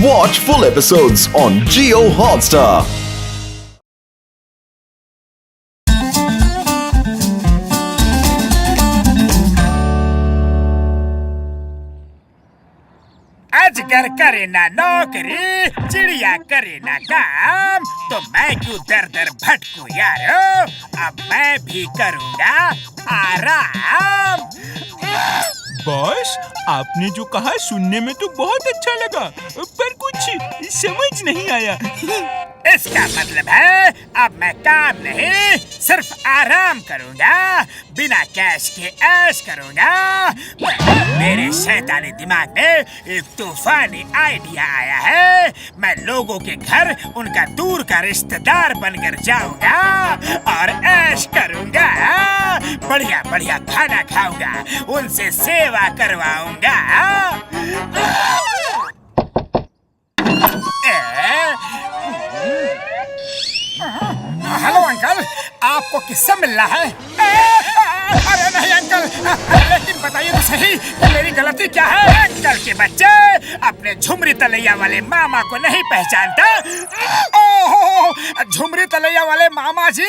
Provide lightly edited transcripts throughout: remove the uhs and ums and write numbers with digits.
Watch full episodes on Jio Hotstar. अजगर करे ना नौकरी, चिड़िया करे ना काम, तो मैं क्यों दर दर भटकूं यारो। अब मैं भी करूँगा आराम। बॉस, आपने जो कहा सुनने में तो बहुत अच्छा लगा, पर कुछ समझ नहीं आया। इसका मतलब है अब मैं काम नहीं सिर्फ आराम करूँगा, बिना कैश के ऐश करूँगा। मेरे शैतानी दिमाग में एक तूफानी आइडिया आया है। मैं लोगों के घर उनका दूर का रिश्तेदार बनकर जाऊँगा और ऐश करूँगा। बढ़िया बढ़िया खाना खाऊंगा, उनसे सेवा करवाऊंगा। हेलो अंकल, आपको किससे मिलना है? अरे नहीं अंकल, लेकिन बताइए तो सही कि मेरी गलती क्या है? अंकल के बच्चे अपने झुमरी तलैया वाले मामा को नहीं पहचानता। ओह, झुमरी तलैया वाले मामा जी,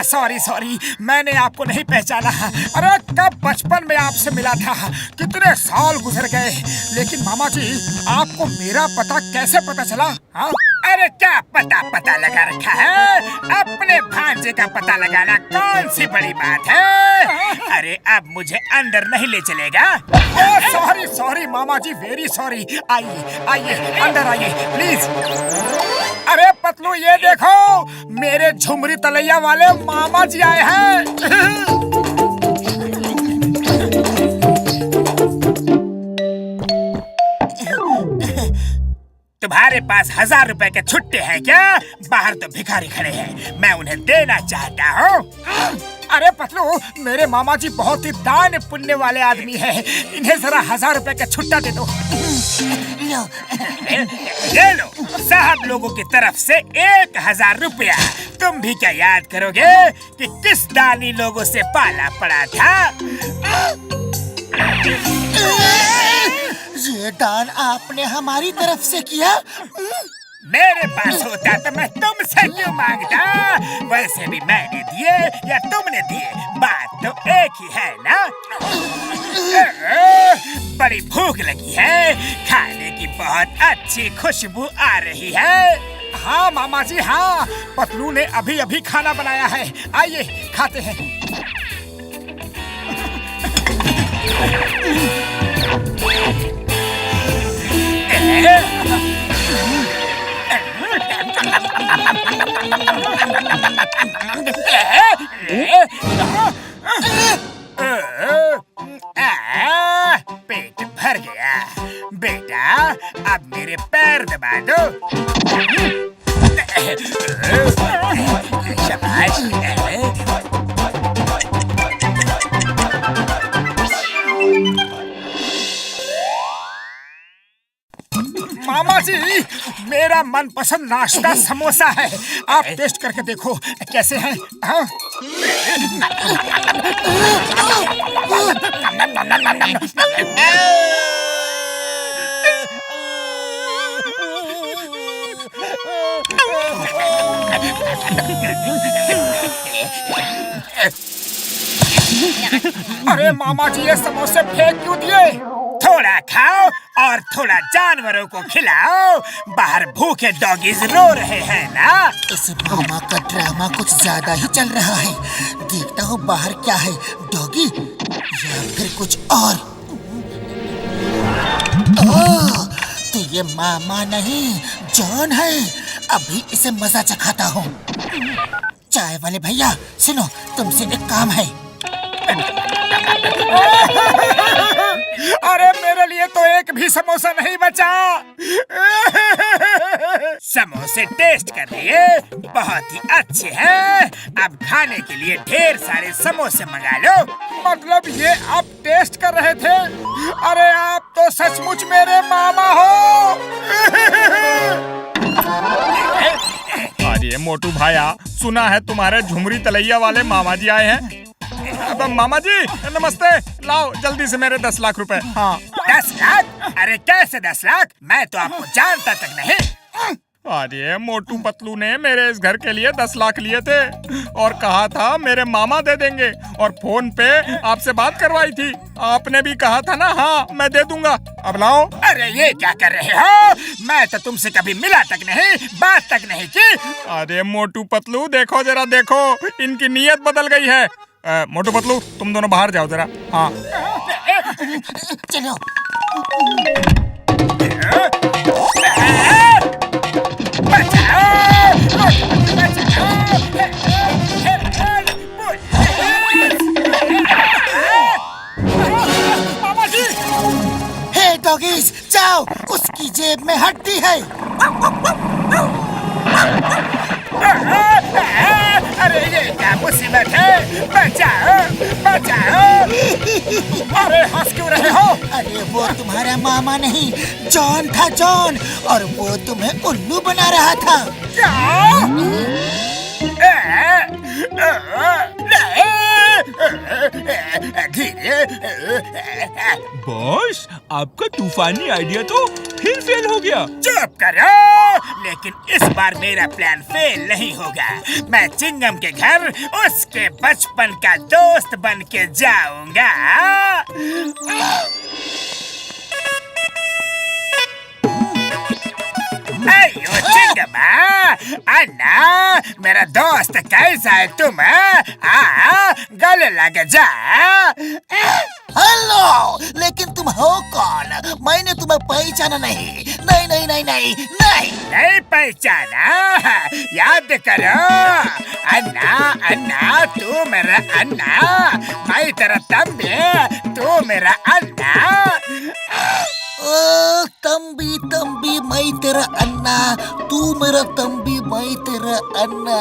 सॉरी, मैंने आपको नहीं पहचाना। अरे कब बचपन में आपसे मिला था, कितने साल गुजर गए। लेकिन मामा जी, आपको मेरा पता कैसे पता चला? हाँ? अरे क्या पता लगा रखा है? अपने भांजे का पता लगाना कौन सी बड़ी बात है? अरे अब मुझे अंदर नहीं ले चलेगा? सॉरी मामा जी, वेरी सॉरी। आइए अंदर आइए प्लीज। अरे पतलू, ये देखो, मेरे झुमरी तलैया वाले मामा जी आए हैं। तुम्हारे पास 1000 रुपए के छुट्टे हैं क्या? बाहर तो भिखारी खड़े हैं, मैं उन्हें देना चाहता हूँ। अरे पतलू, मेरे मामा जी बहुत ही दान पुण्य वाले आदमी हैं, इन्हें जरा 1000 रुपए का छुट्टा दे दो। ले लो साहब लोगों की तरफ से 1000 रुपया। तुम भी क्या याद करोगे कि किस दानी लोगों से पाला पड़ा था? ये दान आपने हमारी तरफ से किया? मेरे पास होता तो मैं तुमसे क्यों मांगता? वैसे भी मैंने दिए या तुमने दिए, बात तो एक ही है ना? बड़ी भूख लगी है, खाने की बहुत अच्छी खुशबू आ रही है। हाँ मामा जी, हाँ, पतलू ने अभी खाना बनाया है, आइए खाते हैं। पेट भर गया। बेटा, अब मेरे पैर दबा दो। शाबाश। मामा जी, मेरा मनपसंद नाश्ता समोसा है, आप टेस्ट करके देखो कैसे हैं। हाँ? अरे मामा जी, ये समोसे फेंक क्यों दिए? थोड़ा खाओ और थोड़ा जानवरों को खिलाओ, बाहर भूखे डॉगीज रो रहे हैं ना। इस मामा का ड्रामा कुछ ज्यादा ही चल रहा है। देखता हूँ बाहर क्या है, डॉगी या फिर कुछ और। ओह, तो ये मामा नहीं जॉन है। अभी इसे मजा चखाता हूँ। चाय वाले भैया सुनो, तुमसे एक काम है। अरे मेरे लिए तो एक भी समोसा नहीं बचा। समोसे टेस्ट कर लिए, बहुत ही अच्छे हैं। अब खाने के लिए ढेर सारे समोसे मंगा लो। मतलब ये आप टेस्ट कर रहे थे? अरे आप तो सचमुच मेरे मामा हो। अरे मोटू भाया, सुना है तुम्हारे झुमरी तलैया वाले मामा जी आए हैं। अब मामा जी नमस्ते, लाओ जल्दी से मेरे 10 लाख रुपए। हाँ 10 लाख? अरे कैसे 10 लाख? मैं तो आपको जानता तक नहीं। अरे मोटू पतलू ने मेरे इस घर के लिए 10 लाख लिए थे और कहा था मेरे मामा दे देंगे, और फोन पे आपसे बात करवाई थी। आपने भी कहा था ना हाँ मैं दे दूंगा। अब लाओ। अरे ये क्या कर रहे हो? मैं तो तुमसे कभी मिला तक नहीं, बात तक नहीं की। अरे मोटू पतलू देखो जरा, देखो इनकी नीयत बदल गई है। मोटू पतलू तुम दोनों बाहर जाओ जरा। हाँ चलो। हे डॉगीज, जाओ, उसकी जेब में हड्डी है। अरे ये क्या मुसीबत है? बचाओ बचाओ! अरे हंस क्यों रहे हो? अरे वो तुम्हारा मामा नहीं, जॉन था, जॉन, और वो तुम्हें उल्लू बना रहा था। बॉस, आपका तूफानी आइडिया तो फिर फेल हो गया। चुप करो! लेकिन इस बार मेरा प्लान फेल नहीं होगा। मैं चिंगम के घर उसके बचपन का दोस्त बन के जाऊंगा। अयो चिंगमा, अन्ना मेरा दोस्त कैसा है तुम? गले लग जा। हेलो, लेकिन तुम हो कौन? मैंने तुम्हें पहचाना नहीं। नहीं नहीं नहीं नहीं नहीं नहीं पहचाना? याद करो अन्ना, अन्ना तू मेरा अन्ना, मैं तेरा तंबी, तू मेरा अन्ना। ओ तंबी तंबी, मैं तेरा अन्ना, तू मेरा तंबी, मैं तेरा अन्ना।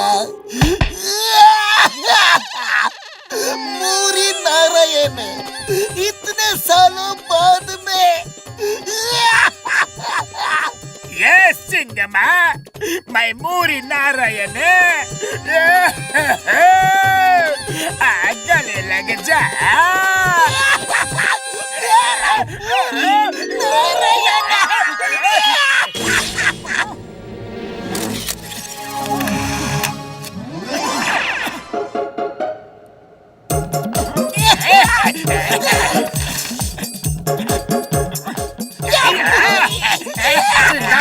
मूरी नारायण, इतने सालों बाद में। ये सिंगमा, मैं मूरी नारायण, गले लग जा।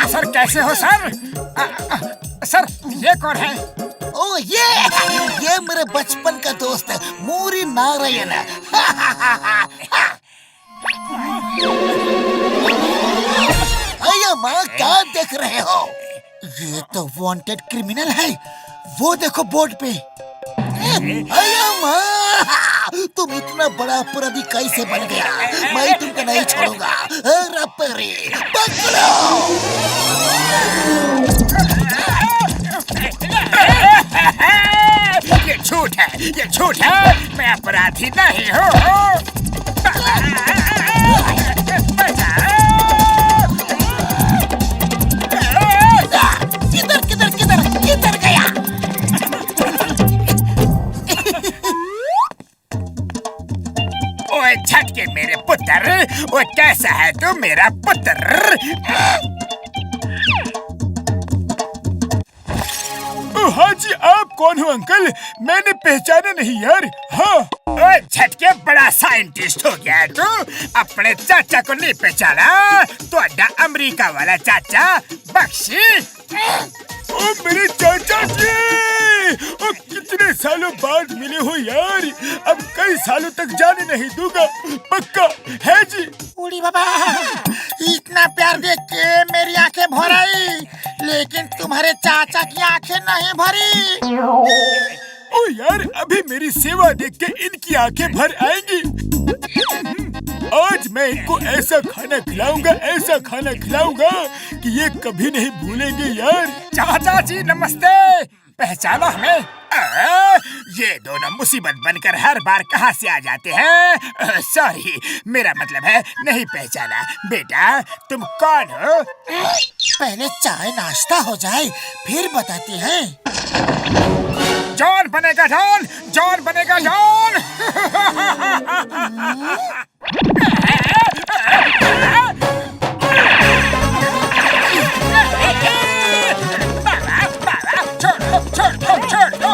सर कैसे हो सर? सर ये कौन है? ओ ये मेरे बचपन का दोस्त है, मूरी नारायण। अया माँ, क्या देख रहे हो? ये तो वांटेड क्रिमिनल है। वो देखो बोर्ड पे। अया माँ, तुम इतना बड़ा अपराधी कैसे बन गया? मैं तुमको नहीं छोड़ूंगा। रपरी पकड़ो। ये झूठ है, ये झूठ है। मैं अपराधी नहीं हूँ। किधर किधर किधर किधर गया? ओए झटके मेरे पुत्र, वो कैसा है तू मेरा पुत्र? हाँ जी, आप कौन हो अंकल? मैंने पहचाना नहीं यार। हाँ ओए झटके, बड़ा साइंटिस्ट हो गया है तू। अपने चाचा को नहीं पहचाना? तो अड्डा अमेरिका वाला चाचा बख्शी। ओ मेरे चाचा जी, ओ कितने सालों बाद मिले हो यार। अब कई सालों तक जाने नहीं दूंगा, पक्का है जी। उड़ी बाबा, इतना प्यार देख के मेरी आंखें भर आई, लेकिन तुम्हारे चाचा की आंखें नहीं भरी। ओ यार, अभी मेरी सेवा देख के इनकी आंखें भर आएंगी। आज मैं इनको ऐसा खाना खिलाऊंगा, ऐसा खाना खिलाऊंगा कि ये कभी नहीं भूलेंगे यार। चाचा जी नमस्ते, पहचानो हमें? ये दोनों मुसीबत बनकर हर बार कहाँ से आ जाते हैं? सॉरी, मेरा मतलब है नहीं पहचाना। बेटा तुम कौन हो? पहले चाय नाश्ता हो जाए फिर बताते हैं। जॉन बनेगा डॉन, जॉन बनेगा डॉन। छोड़ दो, छोड़ दो।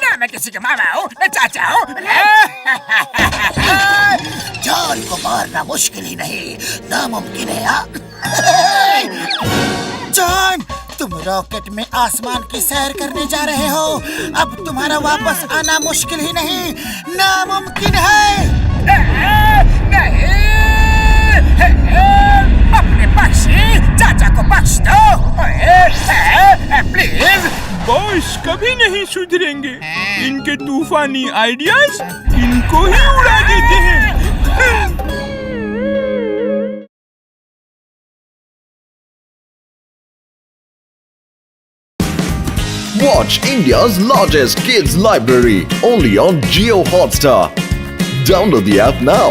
ना मैं किसी का मामा हूँ, मैं चाचा हूँ। जॉन को मारना मुश्किल ही नहीं, नामुमकिन है। हाँ? जॉन, तुम रॉकेट में आसमान की सैर करने जा रहे हो। अब तुम्हारा वापस आना मुश्किल ही नहीं, नामुमकिन है। नहीं, अपने बख्शी चाचा को बख्श दो, प्लीज। बॉस कभी नहीं सुधरेंगे। इनके तूफानी आइडियाज इनको ही उड़ा देते हैं। Watch India's largest kids library only on Jio Hotstar. Download the app now.